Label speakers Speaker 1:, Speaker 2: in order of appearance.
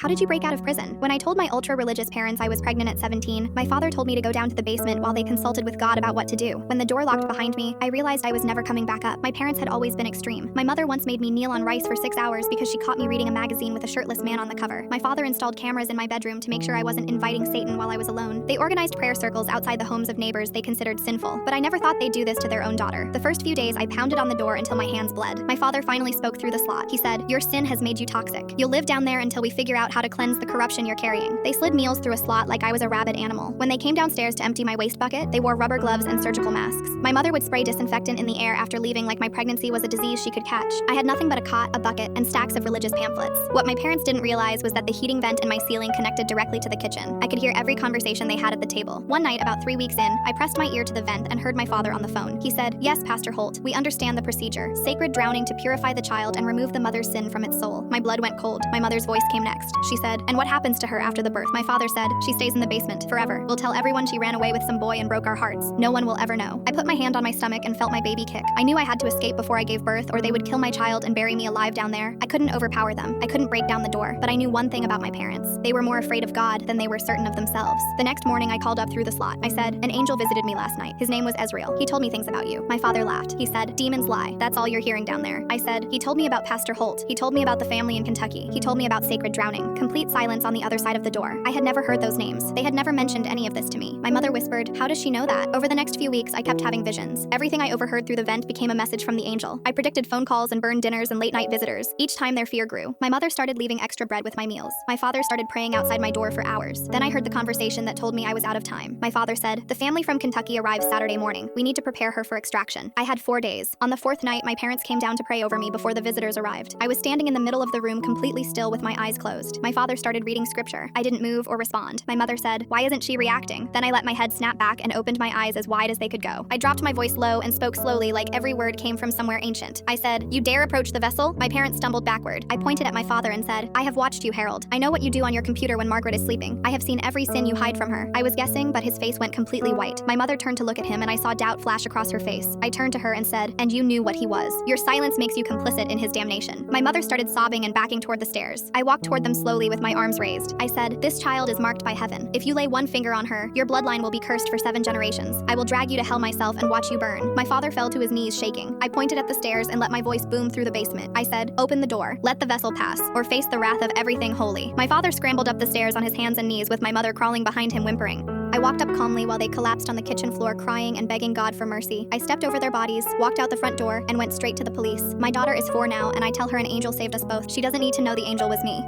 Speaker 1: how did you break out of prison? When I told my ultra-religious parents I was pregnant at 17, my father told me to go down to the basement while they consulted with God about what to do. When the door locked behind me, I realized I was never coming back up. My parents had always been extreme. My mother once made me kneel on rice for 6 hours because she caught me reading a magazine with a shirtless man on the cover. My father installed cameras in my bedroom to make sure I wasn't inviting Satan while I was alone. They organized prayer circles outside the homes of neighbors they considered sinful, but I never thought they'd do this to their own daughter. The first few days, I pounded on the door until my hands bled. My father finally spoke through the slot. He said, "Your sin has made you toxic. You'll live down there until we figure out how to cleanse the corruption you're carrying." They slid meals through a slot like I was a rabid animal. When they came downstairs to empty my waste bucket, they wore rubber gloves and surgical masks. My mother would spray disinfectant in the air after leaving like my pregnancy was a disease she could catch. I had nothing but a cot, a bucket, and stacks of religious pamphlets. What my parents didn't realize was that the heating vent in my ceiling connected directly to the kitchen. I could hear every conversation they had at the table. One night, about 3 weeks in, I pressed my ear to the vent and heard my father on the phone. He said, "Yes, Pastor Holt, we understand the procedure. Sacred drowning to purify the child and remove the mother's sin from its soul." My blood went cold. My mother's voice came next. She said, "And what happens to her after the birth?" My father said, "She stays in the basement forever. We'll tell everyone she ran away with some boy and broke our hearts. No one will ever know." I put my hand on my stomach and felt my baby kick. I knew I had to escape before I gave birth or they would kill my child and bury me alive down there. I couldn't overpower them. I couldn't break down the door. But I knew one thing about my parents. They were more afraid of God than they were certain of themselves. The next morning, I called up through the slot. I said, "An angel visited me last night. His name was Ezreal. He told me things about you." My father laughed. He said, "Demons lie. That's all you're hearing down there." I said, "He told me about Pastor Holt. He told me about the family in Kentucky. He told me about sacred drowning." Complete silence on the other side of the door. I had never heard those names. They had never mentioned any of this to me. My mother whispered, "How does she know that?" Over the next few weeks, I kept having visions. Everything I overheard through the vent became a message from the angel. I predicted phone calls and burned dinners and late-night visitors. Each time their fear grew. My mother started leaving extra bread with my meals. My father started praying outside my door for hours. Then I heard the conversation that told me I was out of time. My father said, "The family from Kentucky arrives Saturday morning. We need to prepare her for extraction." I had 4 days. On the 4th night, my parents came down to pray over me before the visitors arrived. I was standing in the middle of the room completely still with my eyes closed. My father started reading scripture. I didn't move or respond. My mother said, "Why isn't she reacting?" Then I let my head snap back and opened my eyes as wide as they could go. I dropped my voice low and spoke slowly like every word came from somewhere ancient. I said, "You dare approach the vessel?" My parents stumbled backward. I pointed at my father and said, "I have watched you, Harold. I know what you do on your computer when Margaret is sleeping. I have seen every sin you hide from her." I was guessing, but his face went completely white. My mother turned to look at him and I saw doubt flash across her face. I turned to her and said, "And you knew what he was. Your silence makes you complicit in his damnation." My mother started sobbing and backing toward the stairs. I walked toward them slowly with my arms raised. I said, "This child is marked by heaven. If you lay one finger on her, your bloodline will be cursed for 7 generations. I will drag you to hell myself and watch you burn." My father fell to his knees shaking. I pointed at the stairs and let my voice boom through the basement. I said, "Open the door. Let the vessel pass, or face the wrath of everything holy." My father scrambled up the stairs on his hands and knees with my mother crawling behind him whimpering. I walked up calmly while they collapsed on the kitchen floor crying and begging God for mercy. I stepped over their bodies, walked out the front door, and went straight to the police. My daughter is 4 now, and I tell her an angel saved us both. She doesn't need to know the angel was me.